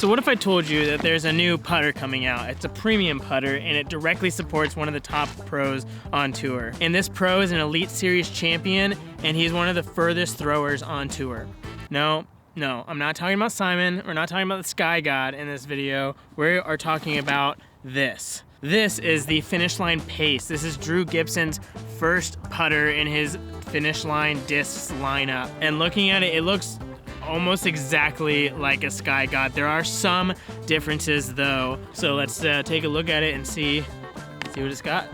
So what if I told you that there's a new putter coming out? It's a premium putter and it directly supports one of the top pros on tour. And this pro is an Elite Series champion and he's one of the furthest throwers on tour. No, I'm not talking about Simon. We're not talking about the Sky God in this video. We are talking about this. This is the Finish Line Pace. This is Drew Gibson's first putter in his Finish Line discs lineup. And looking at it, it looks almost exactly like a Sky God. There are some differences though. So let's take a look at it and see what it's got.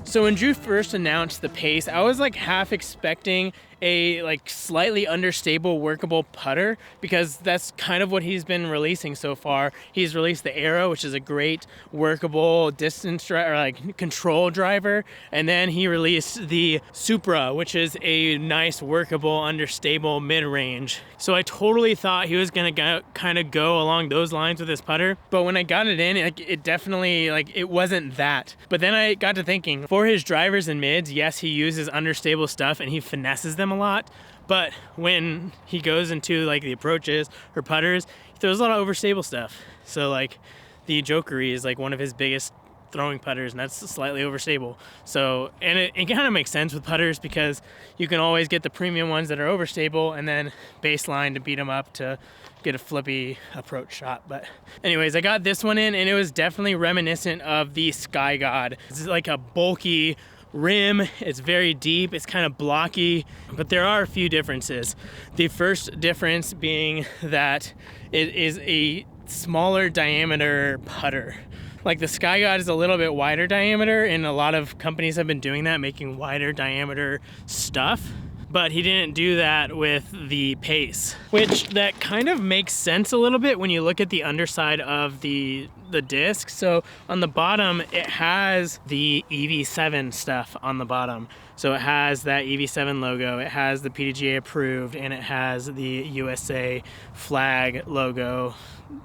So when Drew first announced the Pace, I was like half expecting a like slightly understable workable putter because that's kind of what he's been releasing so far. He's released the Arrow, which is a great workable distance or like control driver, and then he released the Supra, which is a nice workable understable mid-range. So I totally thought he was gonna kind of go along those lines with his putter, but when I got it in, it definitely it wasn't that. But then I got to thinking, for his drivers and mids, yes, he uses understable stuff and he finesses them a lot, but when he goes into like the approaches or putters, he throws a lot of overstable stuff. So like the Jokery is like one of his biggest throwing putters, and that's slightly overstable. So, and it kind of makes sense with putters because you can always get the premium ones that are overstable and then baseline to beat them up to get a flippy approach shot. But anyways, I got this one in and it was definitely reminiscent of the Sky God. It's like a bulky rim, it's very deep, it's kind of blocky, but there are a few differences. The first difference being that it is a smaller diameter putter. Like the Sky God is a little bit wider diameter, and a lot of companies have been doing that, making wider diameter stuff. But he didn't do that with the Pace, which that kind of makes sense a little bit when you look at the underside of the disc. So on the bottom, it has the EV7 stuff on the bottom. So it has that EV7 logo, it has the PDGA approved, and it has the USA flag logo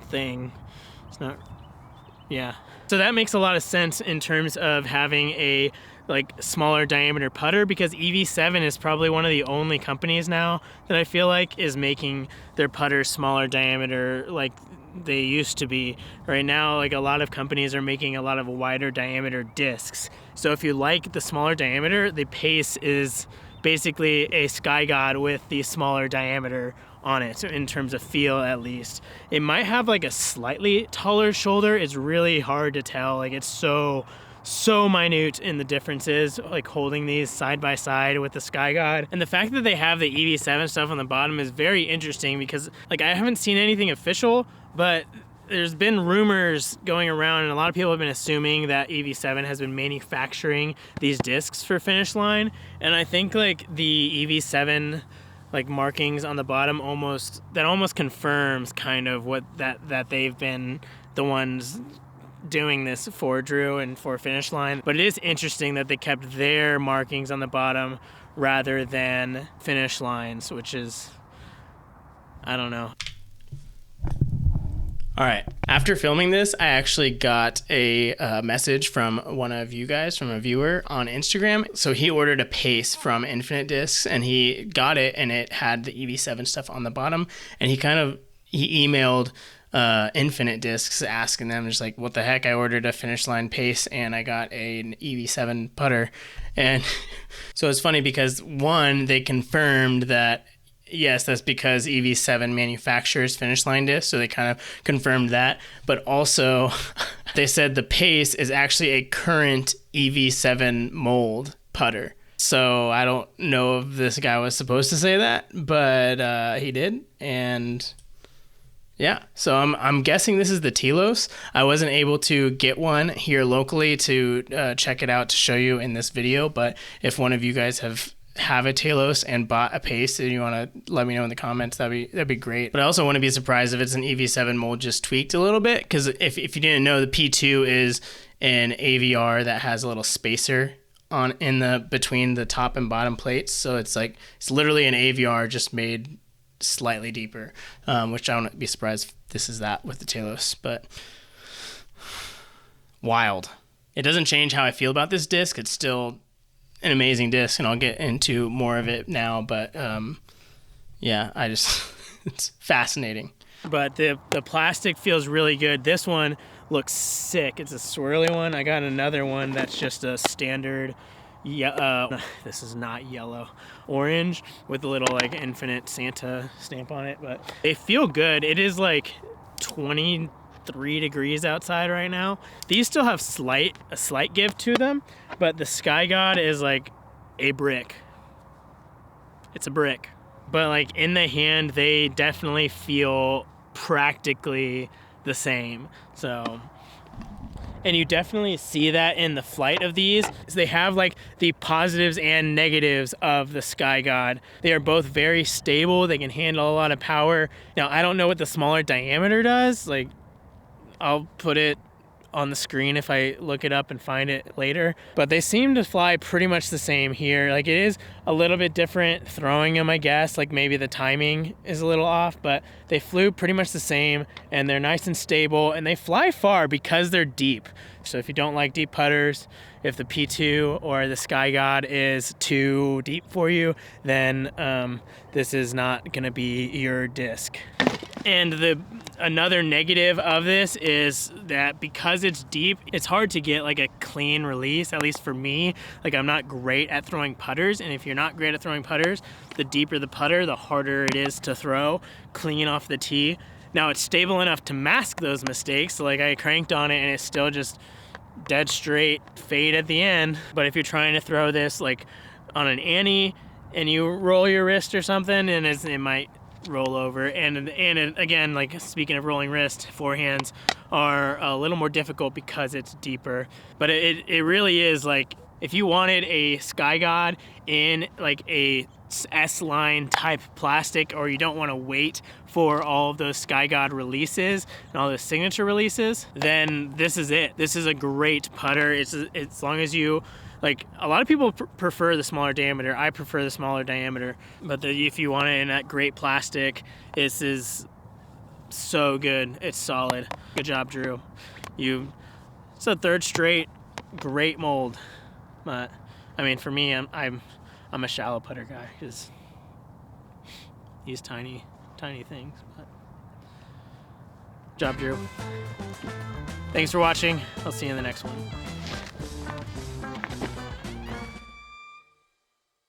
thing. It's not, yeah. So that makes a lot of sense in terms of having a like smaller diameter putter, because EV7 is probably one of the only companies now that I feel like is making their putters smaller diameter like they used to be. Right now, like a lot of companies are making a lot of wider diameter discs. So if you like the smaller diameter, the Pace is basically a Sky God with the smaller diameter on it, in terms of feel at least. It might have like a slightly taller shoulder. It's really hard to tell. Like it's so minute in the differences, like holding these side by side with the Sky God. And the fact that they have the EV7 stuff on the bottom is very interesting because like I haven't seen anything official, but there's been rumors going around and a lot of people have been assuming that EV7 has been manufacturing these discs for Finish Line. And I think like the EV7 like markings on the bottom almost confirms kind of what that they've been the ones doing this for Drew and for Finish Line. But it is interesting that they kept their markings on the bottom rather than Finish Line's, which is, I don't know. All right, after filming this, I actually got a message from one of you guys, from a viewer on Instagram. So he ordered a Pace from Infinite Discs and he got it and it had the EV7 stuff on the bottom. And he emailed Infinite Discs asking them just like, what the heck, I ordered a Finish Line Pace and I got an EV7 putter. And so it's funny because one, they confirmed that yes, that's because EV7 manufactures Finish Line discs, so they kind of confirmed that. But also, they said the Pace is actually a current EV7 mold putter. So I don't know if this guy was supposed to say that, but he did. And yeah, so I'm guessing this is the Telos. I wasn't able to get one here locally to check it out to show you in this video, but if one of you guys have a Telos and bought a Pace and you want to let me know in the comments, that'd be great. But I also want to be surprised if it's an EV7 mold just tweaked a little bit, because if you didn't know, the P2 is an AVR that has a little spacer between the top and bottom plates, so it's literally an AVR just made slightly deeper, which I wouldn't be surprised if this is that with the Telos. But wild. It doesn't change how I feel about this disc. It's still an amazing disc, and I'll get into more of it now, but yeah, I just It's fascinating. But the plastic feels really good. This one looks sick. It's a swirly one. I got another one that's just a standard, this is not yellow, orange with a little like infinite Santa stamp on it. But they feel good. It is like 23 degrees outside right now. These still have a slight give to them, but the Sky God is like a brick. It's a brick. But like in the hand, they definitely feel practically the same. So, and you definitely see that in the flight of these. They have like the positives and negatives of the Sky God. They are both very stable. They can handle a lot of power. Now, I don't know what the smaller diameter does. Like, I'll put it on the screen if I look it up and find it later. But they seem to fly pretty much the same here. Like, it is a little bit different throwing them, I guess. Like, maybe the timing is a little off, but they flew pretty much the same, and they're nice and stable, and they fly far because they're deep. So if you don't like deep putters, if the P2 or the Sky God is too deep for you, then this is not gonna be your disc. And another negative of this is that because it's deep, it's hard to get like a clean release, at least for me. Like, I'm not great at throwing putters, and if you're not great at throwing putters, the deeper the putter, the harder it is to throw clean off the tee. Now, it's stable enough to mask those mistakes. So like, I cranked on it and it's still just dead straight fade at the end. But if you're trying to throw this like on an ante and you roll your wrist or something, and it might roll over. And again, like, speaking of rolling wrist, forehands are a little more difficult because it's deeper. But it really is like, if you wanted a Sky God in like a S-line type plastic, or you don't want to wait for all of those Sky God releases and all those signature releases, then this is it. This is a great putter. It's as long as you, like, a lot of people prefer the smaller diameter. I prefer the smaller diameter, but if you want it in that great plastic, this is so good. It's solid. Good job, Drew. It's a third straight great mold. But I mean, for me, I'm a shallow putter guy because these tiny things. But good job, Drew. Thanks for watching. I'll see you in the next one.